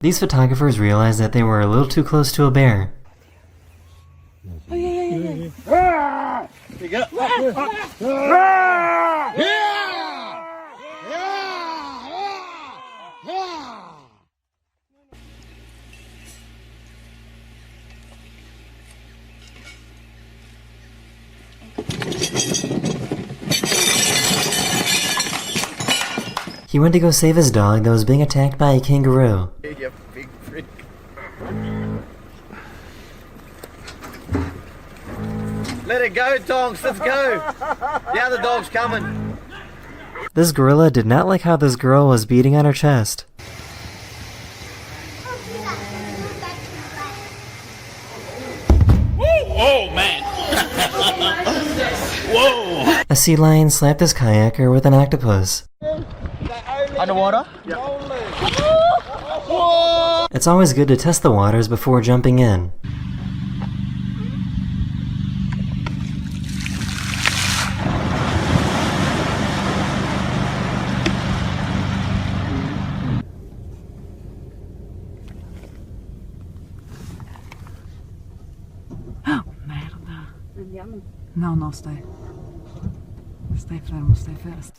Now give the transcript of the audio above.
These photographers realized that they were a little too close to a bear. Oh, yeah. There you go. He went to go save his dog that was being attacked by a kangaroo. You big freak. Let it go, Tonks. Let's go. The other dog's coming. This gorilla did not like how this girl was beating on her chest. Oh, man. Whoa. A sea lion slapped this kayaker with an octopus. Underwater? It's always good to test the waters before jumping in. Oh, merda. No, stay. Stay firm, stay fast.